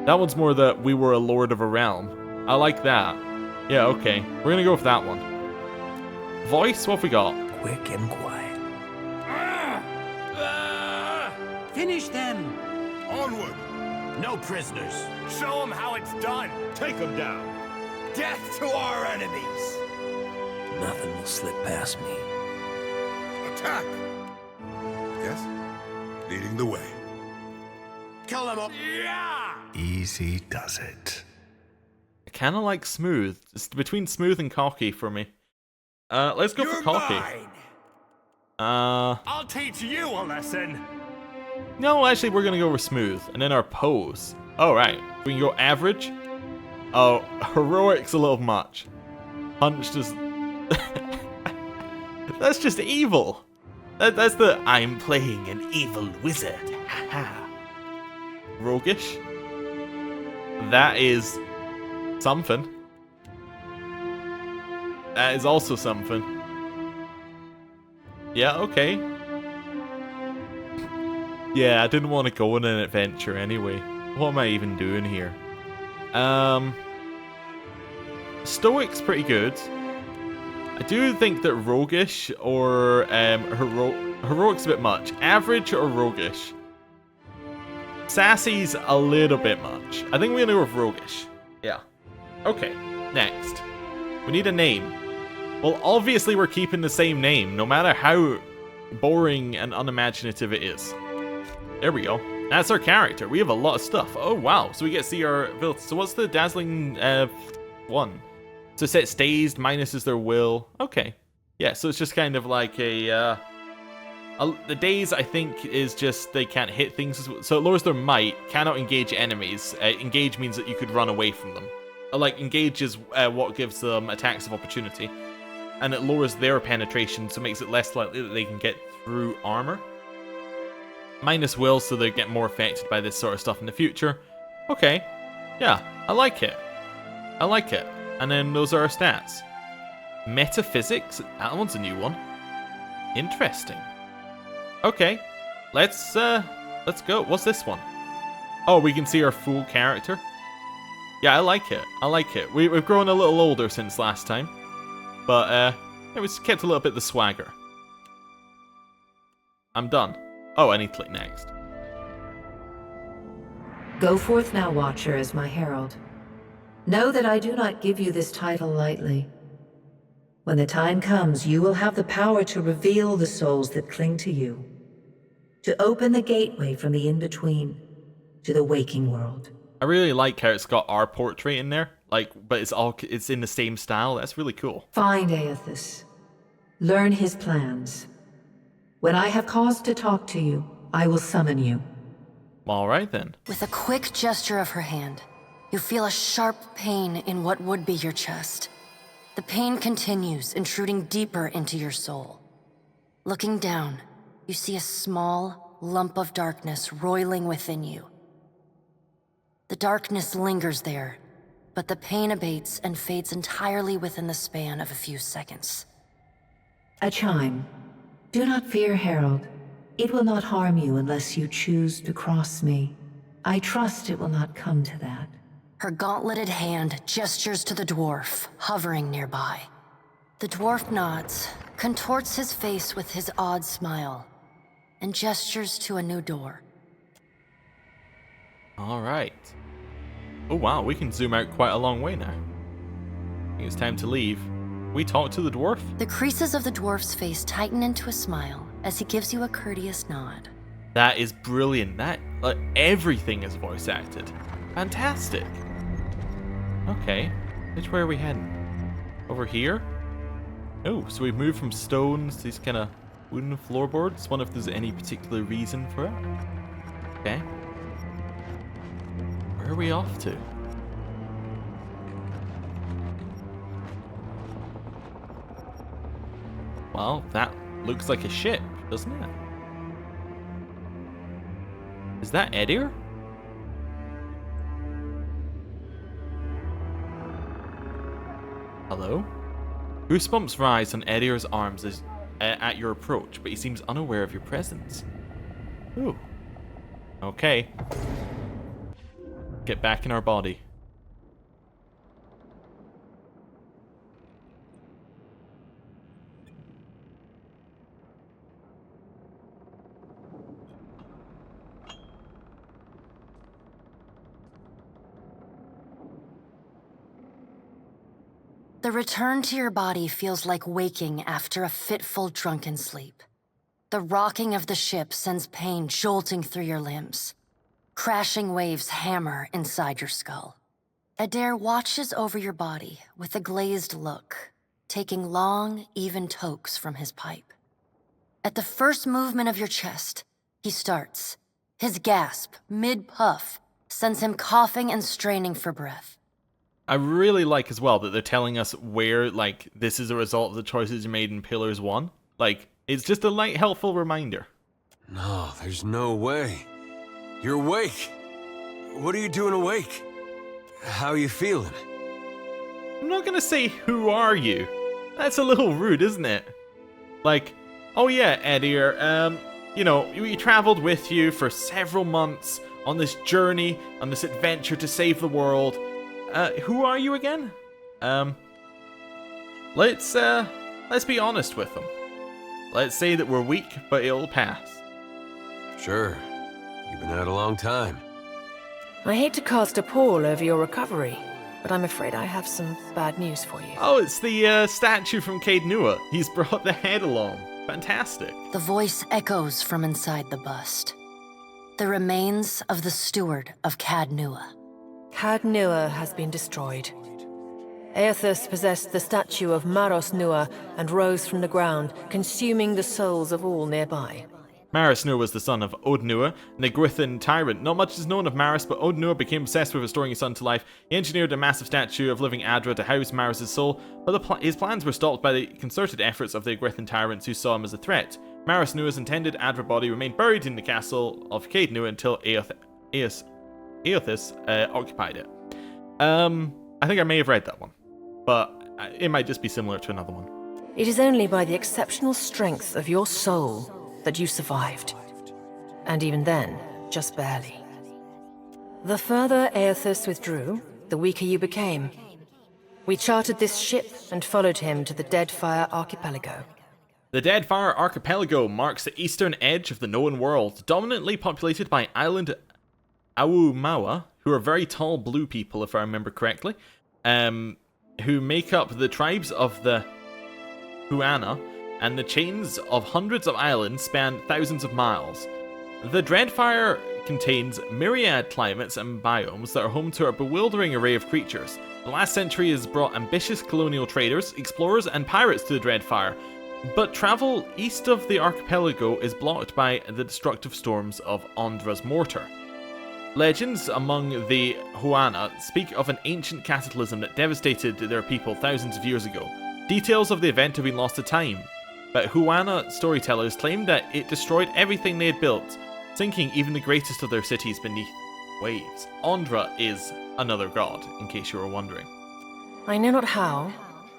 That one's more that we were a lord of a realm. I like that. Yeah, okay. We're gonna go with that one. Voice, what have we got? Quick and quiet. Finish them! Onward! No prisoners. Show them how it's done. Take them down. Death to our enemies. Nothing will slip past me. Attack! Yes? Leading the way. Kill them all. Yeah! Easy does it. I kind of like smooth. It's between smooth and cocky for me. Let's go for cocky. Mine. I'll teach you a lesson. No, actually, we're gonna go with smooth, and then our pose. All right, we can go average. Oh, heroic's a little much. punched us. That's just evil. That's the I'm playing an evil wizard. Haha. Roguish. That is something. That is also something. Yeah, okay. Yeah, I didn't want to go on an adventure anyway. What am I even doing here? Stoic's pretty good. I do think that roguish or heroic's a bit much. Average or roguish? Sassy's a little bit much. I think we're gonna go with roguish. Yeah. Okay, next. We need a name. Well, obviously we're keeping the same name, no matter how boring and unimaginative it is. There we go. That's our character. We have a lot of stuff. Oh, wow. So we get to see our abilities. So what's the dazzling one? So it says dazed, minus is their will. Okay. Yeah, so it's just kind of like the daze, I think, is just they can't hit things. So it lowers their might, cannot engage enemies. Engage means that you could run away from them. Like, engage is what gives them attacks of opportunity. And it lowers their penetration, so it makes it less likely that they can get through armor. Minus will, so they get more affected by this sort of stuff in the future. Okay. Yeah, I like it. I like it. And then those are our stats. Metaphysics? That one's a new one. Interesting. Okay. Let's go. What's this one? Oh, we can see our full character. Yeah, I like it. I like it. We've grown a little older since last time. But, yeah, we kept a little bit of the swagger. I'm done. Oh, I need to click next. Go forth now, Watcher, as my herald. Know that I do not give you this title lightly. When the time comes, you will have the power to reveal the souls that cling to you. To open the gateway from the in-between to the waking world. I really like how it's got our portrait in there, like, but it's in the same style. That's really cool. Find Aethys. Learn his plans. When I have cause to talk to you, I will summon you. All right then. With a quick gesture of her hand, you feel a sharp pain in what would be your chest. The pain continues, intruding deeper into your soul. Looking down, you see a small lump of darkness roiling within you. The darkness lingers there, but the pain abates and fades entirely within the span of a few seconds. A chime. Do not fear, Herald. It will not harm you unless you choose to cross me. I trust it will not come to that. Her gauntleted hand gestures to the dwarf, hovering nearby. The dwarf nods, contorts his face with his odd smile, and gestures to a new door. All right. Oh wow, we can zoom out quite a long way now. I think it's time to leave. We talk to the dwarf? The creases of the dwarf's face tighten into a smile as he gives you a courteous nod. That is brilliant. Everything is voice acted. Fantastic. Okay, which way are we heading? Over here? Oh, so we've moved from stones to these kind of wooden floorboards. Wonder if there's any particular reason for it. Okay. Where are we off to? Well, that looks like a ship, doesn't it? Is that Edir? Hello? Goosebumps rise on Edir's arms as, at your approach, but he seems unaware of your presence. Ooh. Okay. Get back in our body. The return to your body feels like waking after a fitful drunken sleep. The rocking of the ship sends pain jolting through your limbs. Crashing waves hammer inside your skull. Adair watches over your body with a glazed look, taking long, even tokes from his pipe. At the first movement of your chest, he starts. His gasp, mid-puff, sends him coughing and straining for breath. I really like as well that they're telling us where, like, this is a result of the choices you made in Pillars 1. Like, it's just a light, helpful reminder. No, there's no way. You're awake. What are you doing awake? How are you feeling? I'm not gonna say, who are you? That's a little rude, isn't it? Like, oh yeah, Edir, you know, we traveled with you for several months on this journey, on this adventure to save the world. Who are you again? Let's be honest with them. Let's say that we're weak, but it'll pass. Sure. You've been out a long time. I hate to cast a pall over your recovery, but I'm afraid I have some bad news for you. Oh, it's the statue from Caed Nua. He's brought the head along. Fantastic. The voice echoes from inside the bust. The remains of the steward of Caed Nua. Caed Nua has been destroyed. Aethys possessed the statue of Maros Nua and rose from the ground, consuming the souls of all nearby. Maris Nua was the son of Od Nua, an Egwithan tyrant. Not much is known of Maris, but Od Nua became obsessed with restoring his son to life. He engineered a massive statue of living Adra to house Maris' soul, but his plans were stopped by the concerted efforts of the Egwithan tyrants who saw him as a threat. Maris Nua's intended Adra body remained buried in the castle of Caed Nua until Aethys occupied it. I think I may have read that one, but it might just be similar to another one. It is only by the exceptional strength of your soul that you survived. And even then, just barely. The further Aethys withdrew, the weaker you became. We chartered this ship and followed him to the Deadfire archipelago. The Deadfire archipelago marks the eastern edge of the known world, dominantly populated by island Awumawa, who are very tall blue people, if I remember correctly, who make up the tribes of the Huana, and the chains of hundreds of islands span thousands of miles. The Deadfire contains myriad climates and biomes that are home to a bewildering array of creatures. The last century has brought ambitious colonial traders, explorers, and pirates to the Deadfire, but travel east of the archipelago is blocked by the destructive storms of Ondra's mortar. Legends among the Huana speak of an ancient cataclysm that devastated their people thousands of years ago. Details of the event have been lost to time, but Huana storytellers claim that it destroyed everything they had built, sinking even the greatest of their cities beneath waves. Ondra is another god, in case you were wondering. I know not how,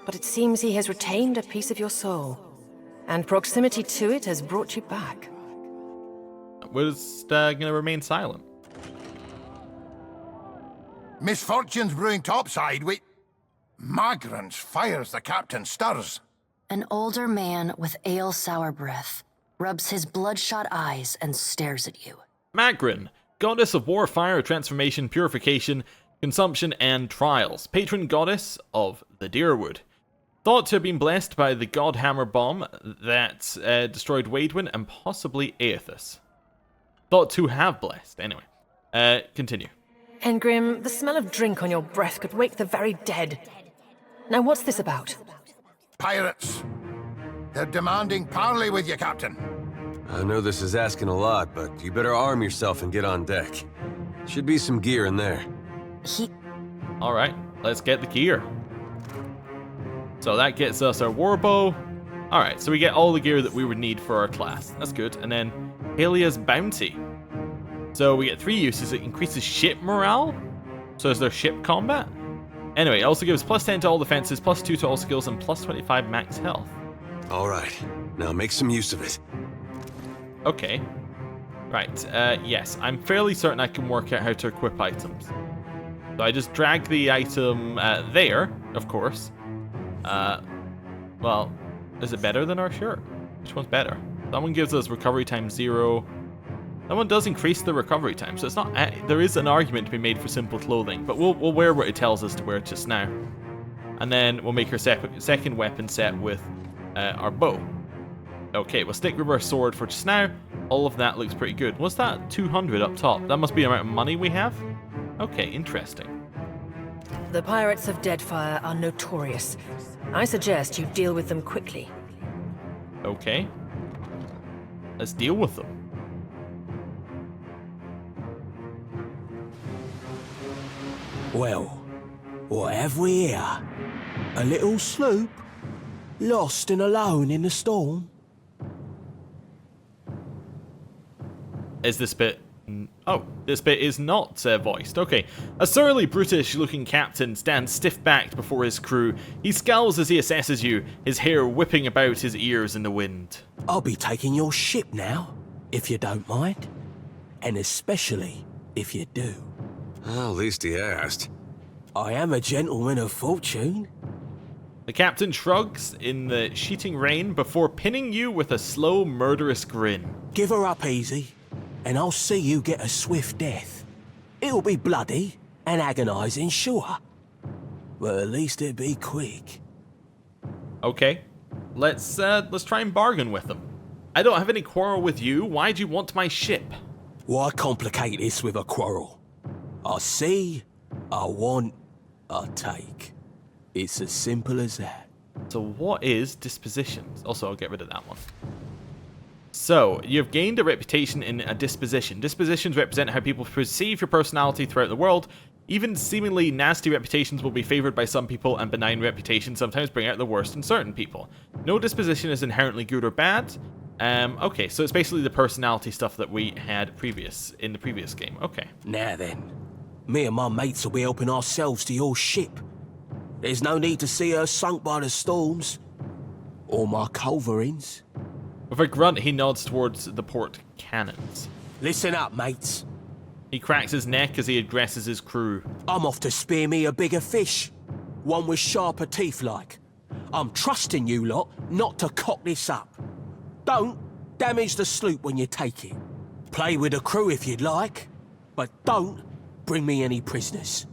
but it seems he has retained a piece of your soul, and proximity to it has brought you back. We're just gonna remain silent. Misfortune's brewing topside. Magrance fires, the captain stirs. An older man with ale-sour breath rubs his bloodshot eyes and stares at you. Magrin, goddess of war, fire, transformation, purification, consumption, and trials. Patron goddess of the Deerwood. Thought to have been blessed by the Godhammer bomb that destroyed Waidwin and possibly Aethys. Thought to have blessed, anyway. Continue. Engrim, the smell of drink on your breath could wake the very dead. Now what's this about? Pirates. They're demanding parley with you, Captain. I know this is asking a lot, but you better arm yourself and get on deck. Should be some gear in there. Alright, let's get the gear. So that gets us our warbow. Alright, so we get all the gear that we would need for our class. That's good. And then Halia's bounty. So we get 3 uses. It increases ship morale. So is there ship combat? Anyway, it also gives plus 10 to all defenses, plus 2 to all skills, and plus 25 max health. Alright, now make some use of it. Okay. Right, yes, I'm fairly certain I can work out how to equip items. So I just drag the item there, of course. Well, is it better than our shirt? Which one's better? That one gives us recovery time 0. That one does increase the recovery time, so it's not. There is an argument to be made for simple clothing, but we'll wear what it tells us to wear just now, and then we'll make our second weapon set with our bow. Okay, we'll stick with our sword for just now. All of that looks pretty good. What's that? 200 up top. That must be the amount of money we have. Okay, interesting. The pirates of Deadfire are notorious. I suggest you deal with them quickly. Okay. Let's deal with them. Well, What have we here? A little sloop? Lost and alone in the storm? Is this bit... Oh, this bit is not voiced. Okay. A surly, brutish-looking captain stands stiff-backed before his crew. He scowls as he assesses you, his hair whipping about his ears in the wind. I'll be taking your ship now, if you don't mind. And especially if you do. Well, at least he asked. I am a gentleman of fortune. The captain shrugs in the sheeting rain before pinning you with a slow, murderous grin. Give her up easy, and I'll see you get a swift death. It'll be bloody and agonizing, sure. But at least it'll be quick. Okay. Let's try and bargain with them. I don't have any quarrel with you. Why do you want my ship? Why complicate this with a quarrel? I see, I want, I take. It's as simple as that. So what is dispositions? Also, I'll get rid of that one. So, you've gained a reputation in a disposition. Dispositions represent how people perceive your personality throughout the world. Even seemingly nasty reputations will be favored by some people, and benign reputations sometimes bring out the worst in certain people. No disposition is inherently good or bad. Okay, so it's basically the personality stuff that we had in the previous game. Okay. Now then, me and my mates will be helping ourselves to your ship. There's no need to see her sunk by the storms. Or my culverins. With a grunt, he nods towards the port cannons. Listen up, mates. He cracks his neck as he addresses his crew. I'm off to spear me a bigger fish. One with sharper teeth like. I'm trusting you lot not to cock this up. Don't damage the sloop when you take it. Play with the crew if you'd like, but don't bring me any prisoners.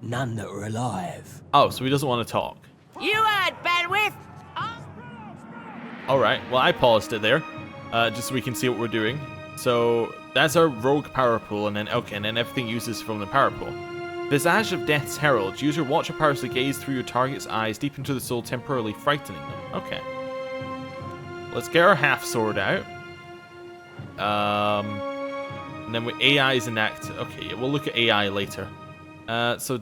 None that are alive. Oh, so he doesn't want to talk. You heard, bandwidth! Alright, well I paused it there, just so we can see what we're doing. So, that's our rogue power pool, and then, okay, and then everything uses from the power pool. Visage of Death's Herald. Use your watcher powers to gaze through your target's eyes deep into the soul, temporarily frightening them. Okay. Let's get our half sword out. And then with AI is enacted. Okay, yeah, we'll look at AI later. So,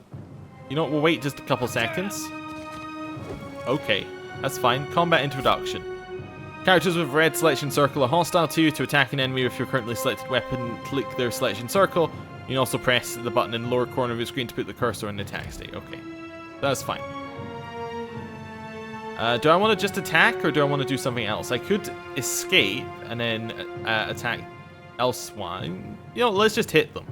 you know what, we'll wait just a couple seconds. Okay, that's fine. Combat introduction. Characters with red selection circle are hostile to you. To attack an enemy with your currently selected weapon, click their selection circle. You can also press the button in the lower corner of your screen to put the cursor in the attack state. Okay, that's fine. Do I want to just attack, or do I want to do something else? I could escape and then attack elsewhere. You know, let's just hit them.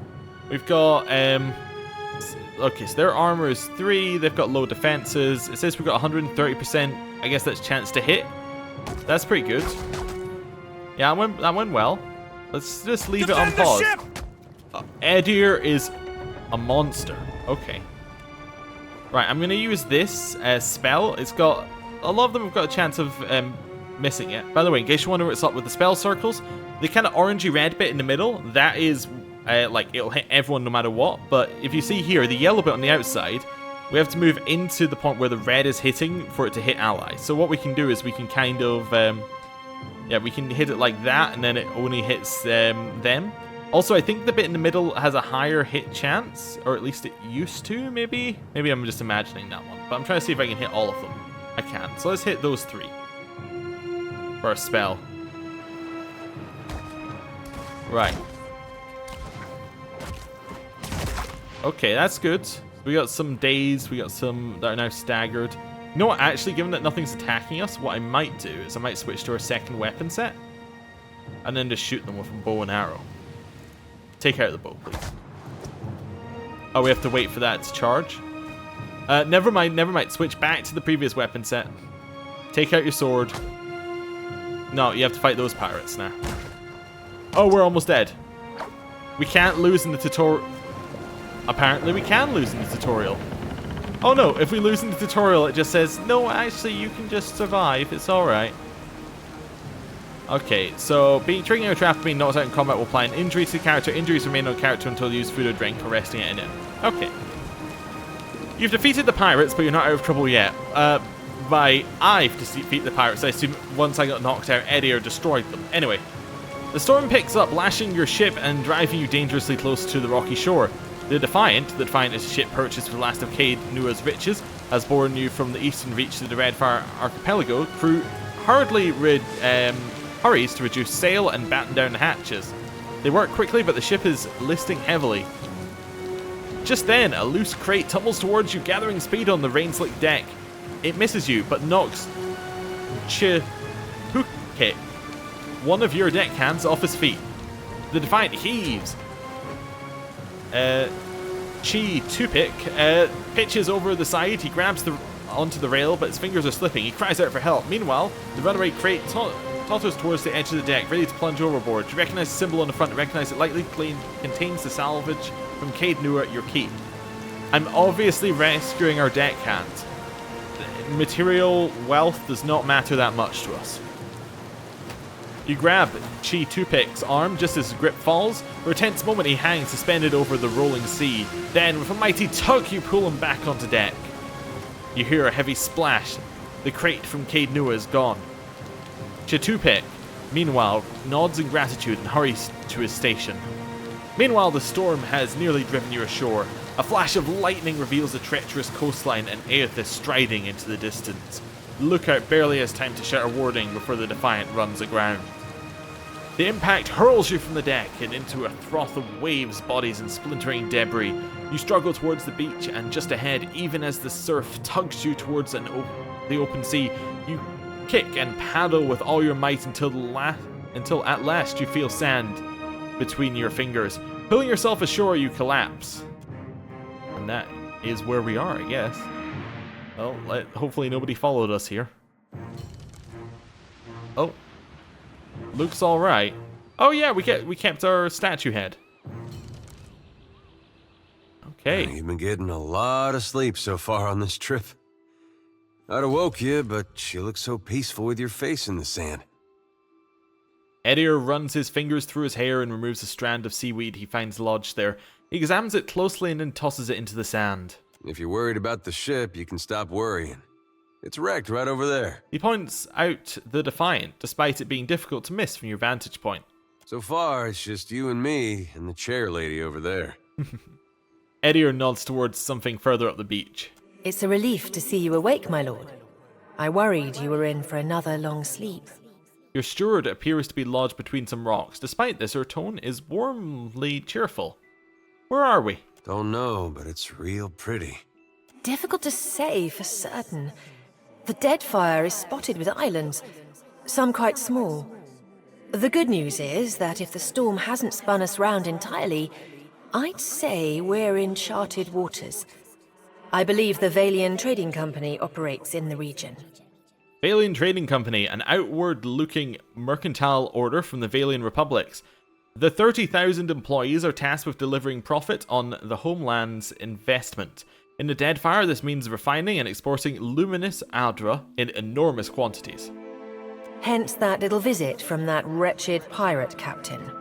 We've got, okay, so their armor is 3. They've got low defenses. It says we've got 130%. I guess that's chance to hit. That's pretty good. Yeah, that went well. Let's just leave it on pause. Edir is a monster. Okay. Right, I'm going to use this spell. It's got... A lot of them have got a chance of missing it. By the way, in case you wonder what's up with the spell circles, the kind of orangey red bit in the middle, that is, like, it'll hit everyone no matter what. But if you see here, the yellow bit on the outside, we have to move into the point where the red is hitting for it to hit allies. So what we can do is we can kind of, yeah, we can hit it like that, and then it only hits them. Also, I think the bit in the middle has a higher hit chance, or at least it used to, maybe? Maybe I'm just imagining that one. But I'm trying to see if I can hit all of them. I can. So let's hit those 3 for a spell. Right. Okay, that's good. We got some dazed, we got some that are now staggered. You know what, actually, given that nothing's attacking us, what I might do is I might switch to our second weapon set. And then just shoot them with a bow and arrow. Take out the bow, please. Oh, we have to wait for that to charge? Never mind. Switch back to the previous weapon set. Take out your sword. No, you have to fight those pirates now. Oh, we're almost dead. We can't lose in the tutorial. Apparently we can lose in the tutorial. Oh no, if we lose in the tutorial, it just says, no, actually, you can just survive. It's alright. Okay, so triggering a trap being knocked out in combat will apply an injury to the character. Injuries remain on character until you use food or drink, arresting it in it. Okay. You've defeated the pirates, but you're not out of trouble yet. I've defeated the pirates. I assume once I got knocked out, Edir destroyed them. Anyway, the storm picks up, lashing your ship and driving you dangerously close to the rocky shore. The Defiant is a ship purchased for the last of Cade Nua's riches, has borne you from the eastern reach of the Deadfire archipelago. Crew hurries to reduce sail and batten down the hatches. They work quickly, but the ship is listing heavily. Just then, a loose crate tumbles towards you, gathering speed on the rain-slick deck. It misses you, but knocks Chihuke, one of your deckhands, off his feet. The Defiant heaves. Tupik pitches over the side. He grabs onto the rail, but his fingers are slipping. He cries out for help. Meanwhile, the runaway crate totters towards the edge of the deck, ready to plunge overboard. You recognize the symbol on the front, recognize it likely contains the salvage from Cade Nua, your keep. I'm obviously rescuing our deckhand. Material wealth does not matter that much to us. You grab Chi Tupik's arm just as his grip falls. For a tense moment, he hangs suspended over the rolling sea. Then, with a mighty tug, you pull him back onto deck. You hear a heavy splash. The crate from Cade Nua is gone. Chitupik, meanwhile, nods in gratitude and hurries to his station. Meanwhile, the storm has nearly driven you ashore. A flash of lightning reveals the treacherous coastline and Aethys striding into the distance. The lookout barely has time to shout a warning before the Defiant runs aground. The impact hurls you from the deck and into a froth of waves, bodies, and splintering debris. You struggle towards the beach, and just ahead, even as the surf tugs you towards the open sea, you kick and paddle with all your might until at last you feel sand between your fingers. Pulling yourself ashore, you collapse. And that is where we are, I guess. Well, hopefully nobody followed us here. Oh. Looks alright. Oh yeah, we kept our statue head. Okay. You've been getting a lot of sleep so far on this trip. I'd have woke you, but you look so peaceful with your face in the sand. Edier runs his fingers through his hair and removes a strand of seaweed he finds lodged there. He examines it closely and then tosses it into the sand. If you're worried about the ship, you can stop worrying. It's wrecked right over there. He points out the Defiant, despite it being difficult to miss from your vantage point. So far, it's just you and me and the chair lady over there. Edier nods towards something further up the beach. It's a relief to see you awake, my lord. I worried you were in for another long sleep. Your steward appears to be lodged between some rocks. Despite this, her tone is warmly cheerful. Where are we? Don't know, but it's real pretty. Difficult to say for certain. The Deadfire is spotted with islands, some quite small. The good news is that if the storm hasn't spun us round entirely, I'd say we're in charted waters. I believe the Valian Trading Company operates in the region. Valian Trading Company, an outward-looking mercantile order from the Valian Republics. The 30,000 employees are tasked with delivering profit on the homeland's investment. In the Deadfire, this means refining and exporting luminous adra in enormous quantities. Hence that little visit from that wretched pirate captain.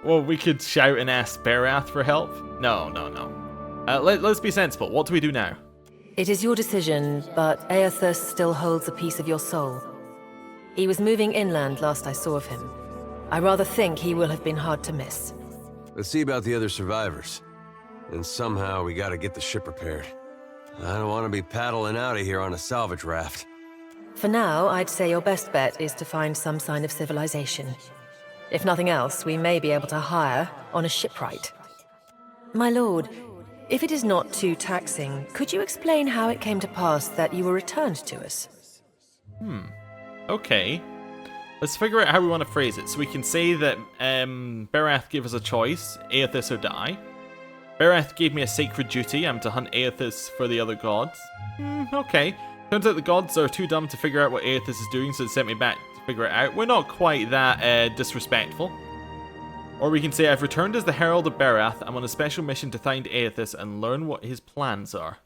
Well, we could shout and ask Berath for help? No. Let's be sensible. What do we do now? It is your decision, but Aethys still holds a piece of your soul. He was moving inland last I saw of him. I rather think he will have been hard to miss. Let's see about the other survivors. And somehow we gotta get the ship repaired. I don't want to be paddling out of here on a salvage raft. For now, I'd say your best bet is to find some sign of civilization. If nothing else, we may be able to hire on a shipwright. My lord, if it is not too taxing, could you explain how it came to pass that you were returned to us? Okay. Let's figure out how we want to phrase it. So we can say that Berath gave us a choice, Aethys or die. Berath gave me a sacred duty, I'm to hunt Aethys for the other gods. Okay. Turns out the gods are too dumb to figure out what Aethys is doing, so they sent me back to figure it out. We're not quite that disrespectful. Or we can say, I've returned as the Herald of Berath. I'm on a special mission to find Aethys and learn what his plans are.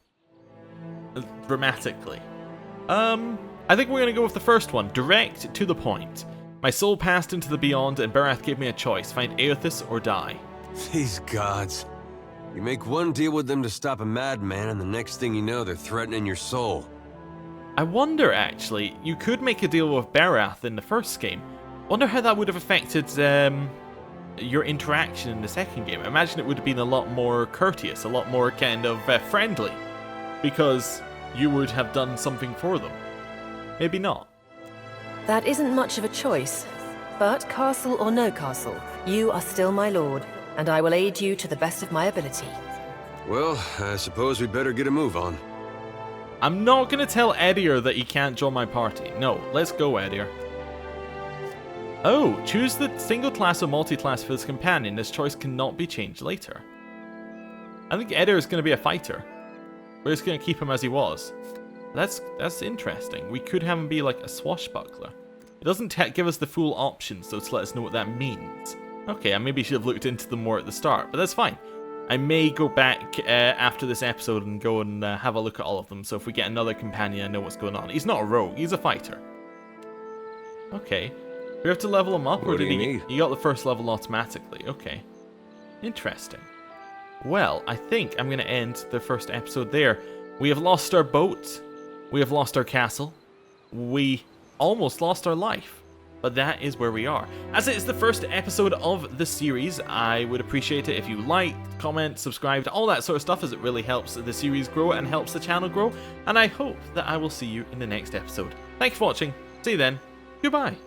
Dramatically. I think we're going to go with the first one. Direct to the point. My soul passed into the beyond and Berath gave me a choice. Find Aethys or die. These gods. You make one deal with them to stop a madman and the next thing you know, they're threatening your soul. I wonder, actually, you could make a deal with Berath in the first game. Wonder how that would have affected, your interaction in the second game. I imagine it would have been a lot more courteous, a lot more kind of friendly, because you would have done something for them. Maybe not. That isn't much of a choice. But castle or no castle, you are still my lord, and I will aid you to the best of my ability. Well, I suppose we better get a move on. I'm not going to tell Edier that he can't join my party. No, let's go, Edier. Oh, choose the single class or multi-class for this companion. This choice cannot be changed later. I think Edier is going to be a fighter. We're just going to keep him as he was. That's interesting. We could have him be like a swashbuckler. It doesn't give us the full options, though, to let us know what that means. Okay, I maybe should have looked into them more at the start, but that's fine. I may go back after this episode and go and have a look at all of them, so if we get another companion, I know what's going on. He's not a rogue, he's a fighter. Okay. Do we have to level him up, or did he got the first level automatically? Okay. Interesting. Well, I think I'm going to end the first episode there. We have lost our boat. We have lost our castle. We almost lost our life. But that is where we are. As it is the first episode of the series, I would appreciate it if you liked, comment, subscribed, all that sort of stuff, as it really helps the series grow and helps the channel grow. And I hope that I will see you in the next episode. Thanks for watching. See you then. Goodbye.